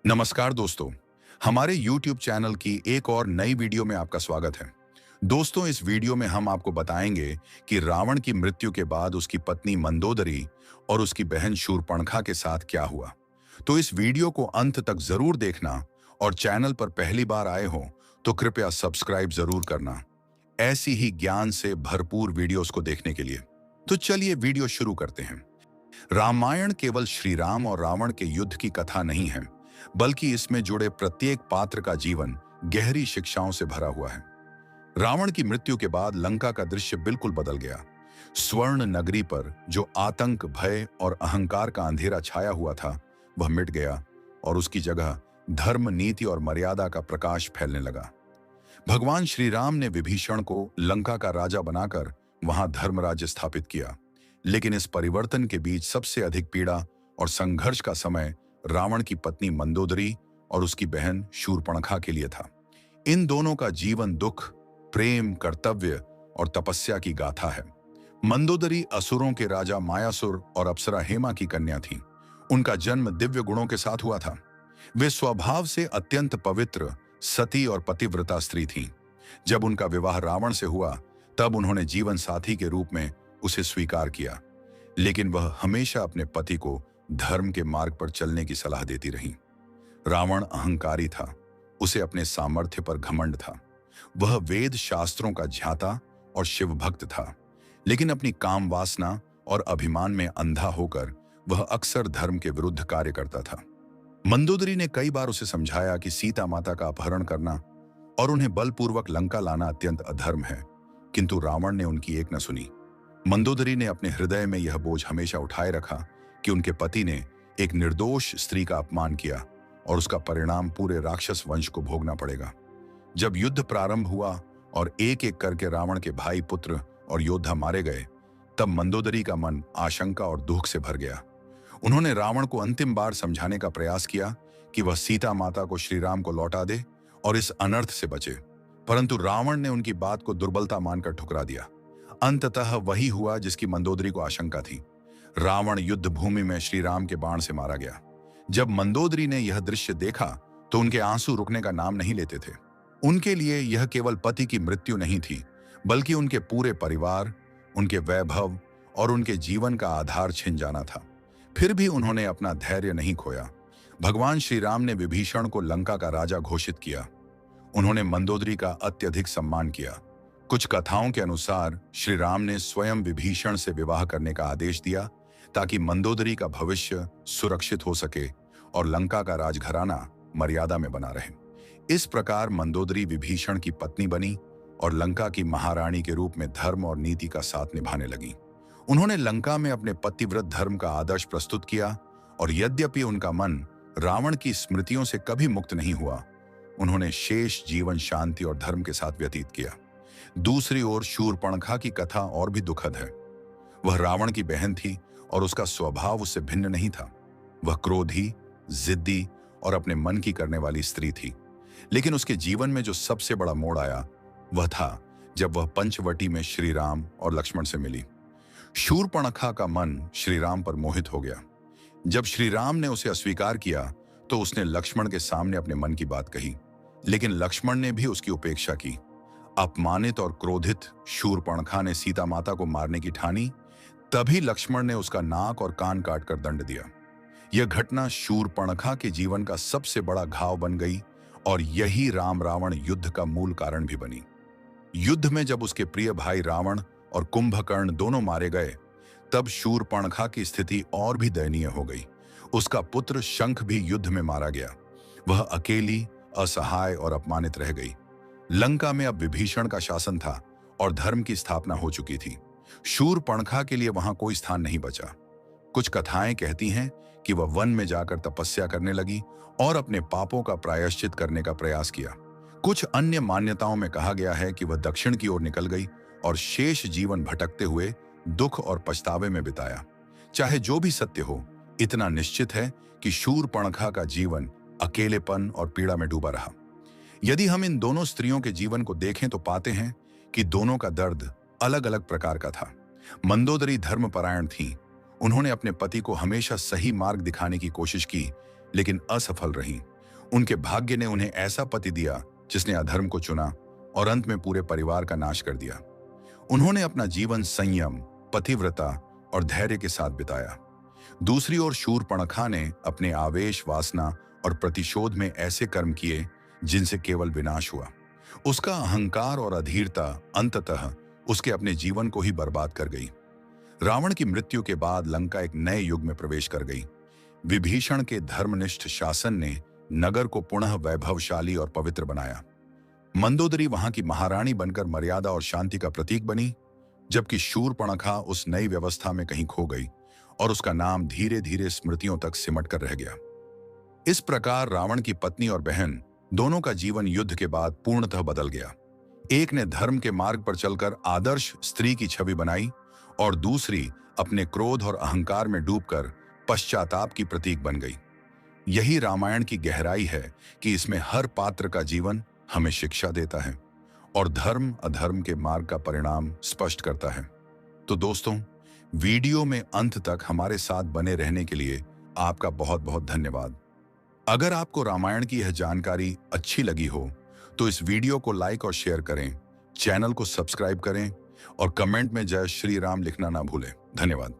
नमस्कार दोस्तों, हमारे YouTube चैनल की एक और नई वीडियो में आपका स्वागत है। दोस्तों, इस वीडियो में हम आपको बताएंगे कि रावण की मृत्यु के बाद उसकी पत्नी मंदोदरी और उसकी बहन शूर्पणखा के साथ क्या हुआ। तो इस वीडियो को अंत तक जरूर देखना और चैनल पर पहली बार आए हो तो कृपया सब्सक्राइब जरूर करना, ऐसी ही ज्ञान से भरपूर वीडियोस को देखने के लिए। तो चलिए वीडियो शुरू करते हैं। रामायण केवल श्री राम और रावण के युद्ध की कथा नहीं है, बल्कि इसमें जुड़े प्रत्येक पात्र का जीवन गहरी शिक्षाओं से भरा हुआ है। रावण की मृत्यु के बाद लंका का दृश्य बिल्कुल बदल गया। स्वर्ण नगरी पर जो आतंक, भय और अहंकार का अंधेरा छाया हुआ था, वह मिट गया और उसकी जगह धर्म, नीति और मर्यादा का प्रकाश फैलने लगा। भगवान श्री राम ने विभीषण को लंका का राजा बनाकर वहां धर्म राज्य स्थापित किया। लेकिन इस परिवर्तन के बीच सबसे अधिक पीड़ा और संघर्ष का समय रावण की पत्नी मंदोदरी और उसकी बहन शूर्पणखा के लिए था। इन दोनों का जीवन दुख, प्रेम, कर्तव्य और तपस्या की गाथा है। मंदोदरी असुरों के राजा मायासुर और अप्सरा हेमा की कन्या थी। उनका जन्म दिव्य गुणों के साथ हुआ था। वे स्वभाव से अत्यंत पवित्र, सती और पतिव्रता स्त्री थीं। जब उनका विवाह रावण से हुआ, तब उन्होंने जीवन साथी के रूप में उसे स्वीकार किया। लेकिन वह हमेशा अपने पति को धर्म के मार्ग पर चलने की सलाह देती रही। रावण अहंकारी था, उसे अपने सामर्थ्य पर घमंड था। वह वेद शास्त्रों का ज्ञाता और शिव भक्त था, लेकिन अपनी काम वासना और अभिमान में अंधा होकर वह अक्सर धर्म के विरुद्ध कार्य करता था। मंदोदरी ने कई बार उसे समझाया कि सीता माता का अपहरण करना और उन्हें बलपूर्वक लंका लाना अत्यंत अधर्म है, किंतु रावण ने उनकी एक न सुनी। मंदोदरी ने अपने हृदय में यह बोझ हमेशा उठाए रखा कि उनके पति ने एक निर्दोष स्त्री का अपमान किया और उसका परिणाम पूरे राक्षस वंश को भोगना पड़ेगा। जब युद्ध प्रारंभ हुआ और एक एक करके रावण के भाई, पुत्र और योद्धा मारे गए, तब मंदोदरी का मन आशंका और दुख से भर गया। उन्होंने रावण को अंतिम बार समझाने का प्रयास किया कि वह सीता माता को श्री राम को लौटा दे और इस अनर्थ से बचे, परंतु रावण ने उनकी बात को दुर्बलता मानकर ठुकरा दिया। अंततः वही हुआ जिसकी मंदोदरी को आशंका थी। रावण युद्ध भूमि में श्री राम के बाण से मारा गया। जब मंदोदरी ने यह दृश्य देखा तो उनके आंसू रुकने का नाम नहीं लेते थे। उनके लिए यह केवल पति की मृत्यु नहीं थी, बल्कि उनके पूरे परिवार, उनके वैभव और उनके जीवन का आधार छिन जाना था। फिर भी उन्होंने अपना धैर्य नहीं खोया। भगवान श्री राम ने विभीषण को लंका का राजा घोषित किया। उन्होंने मंदोदरी का अत्यधिक सम्मान किया। कुछ कथाओं के अनुसार श्री राम ने स्वयं विभीषण से विवाह करने का आदेश दिया ताकि मंदोदरी का भविष्य सुरक्षित हो सके और लंका का राजघराना मर्यादा में बना रहे। इस प्रकार मंदोदरी विभीषण की पत्नी बनी और लंका की महारानी के रूप में धर्म और नीति का साथ निभाने लगी। उन्होंने लंका में अपने पतिव्रत धर्म का आदर्श प्रस्तुत किया और यद्यपि उनका मन रावण की स्मृतियों से कभी मुक्त नहीं हुआ, उन्होंने शेष जीवन शांति और धर्म के साथ व्यतीत किया। दूसरी ओर शूर्पणखा की कथा और भी दुखद है। वह रावण की बहन थी और उसका स्वभाव उससे भिन्न नहीं था। वह क्रोधी, जिद्दी और अपने मन की करने वाली स्त्री थी। लेकिन उसके जीवन में जो सबसे बड़ा मोड़ आया, वह था जब वह पंचवटी में श्री राम और लक्ष्मण से मिली। शूर्पणखा का मन श्री राम पर मोहित हो गया। जब श्री राम ने उसे अस्वीकार किया तो उसने लक्ष्मण के सामने अपने मन की बात कही, लेकिन लक्ष्मण ने भी उसकी उपेक्षा की। अपमानित और क्रोधित शूर्पणखा ने सीता माता को मारने की ठानी। तभी लक्ष्मण ने उसका नाक और कान काटकर दंड दिया। यह घटना शूर्पणखा के जीवन का सबसे बड़ा घाव बन गई और यही राम रावण युद्ध का मूल कारण भी बनी। युद्ध में जब उसके प्रिय भाई रावण और कुंभकर्ण दोनों मारे गए, तब शूर्पणखा की स्थिति और भी दयनीय हो गई। उसका पुत्र शंख भी युद्ध में मारा गया। वह अकेली, असहाय और अपमानित रह गई। लंका में अब विभीषण का शासन था और धर्म की स्थापना हो चुकी थी। शूर्पणखा के लिए वहां कोई स्थान नहीं बचा। कुछ कथाएं कहती हैं कि वह वन में जाकर तपस्या करने लगी और अपने पापों का प्रायश्चित करने का प्रयास किया। कुछ अन्य मान्यताओं में कहा गया है कि वह दक्षिण की ओर निकल गई और शेष जीवन भटकते हुए दुख और पछतावे में बिताया। चाहे जो भी सत्य हो, इतना निश्चित है कि शूर्पणखा का जीवन अकेलेपन और पीड़ा में डूबा रहा। यदि हम इन दोनों स्त्रियों के जीवन को देखें तो पाते हैं कि दोनों का दर्द अलग अलग प्रकार का था। मंदोदरी धर्मपरायण थीं। उन्होंने अपने पति को हमेशा सही मार्ग दिखाने की कोशिश की, लेकिन असफल रहीं। उनके भाग्य ने उन्हें ऐसा पति दिया जिसने अधर्म को चुना और अंत में पूरे परिवार का नाश कर दिया। उन्होंने अपना जीवन संयम, पतिव्रता और धैर्य के साथ बिताया। दूसरी ओर शूर्पणखा ने अपने आवेश, वासना और प्रतिशोध में ऐसे कर्म किए जिनसे केवल विनाश हुआ। उसका अहंकार और अधीरता अंततः उसके अपने जीवन को ही बर्बाद कर गई। रावण की मृत्यु के बाद लंका एक नए युग में प्रवेश कर गई। विभीषण के धर्मनिष्ठ शासन ने नगर को पुनः वैभवशाली और पवित्र बनाया। मंदोदरी वहां की महारानी बनकर मर्यादा और शांति का प्रतीक बनी, जबकि शूर्पणखा उस नई व्यवस्था में कहीं खो गई और उसका नाम धीरे धीरे स्मृतियों तक सिमट कर रह गया। इस प्रकार रावण की पत्नी और बहन दोनों का जीवन युद्ध के बाद पूर्णतः बदल गया। एक ने धर्म के मार्ग पर चलकर आदर्श स्त्री की छवि बनाई और दूसरी अपने क्रोध और अहंकार में डूबकर पश्चाताप की प्रतीक बन गई। यही रामायण की गहराई है कि इसमें हर पात्र का जीवन हमें शिक्षा देता है और धर्म अधर्म के मार्ग का परिणाम स्पष्ट करता है। तो दोस्तों, वीडियो में अंत तक हमारे साथ बने रहने के लिए आपका बहुत बहुत धन्यवाद। अगर आपको रामायण की यह जानकारी अच्छी लगी हो तो इस वीडियो को लाइक और शेयर करें, चैनल को सब्सक्राइब करें और कमेंट में जय श्री राम लिखना ना भूलें। धन्यवाद।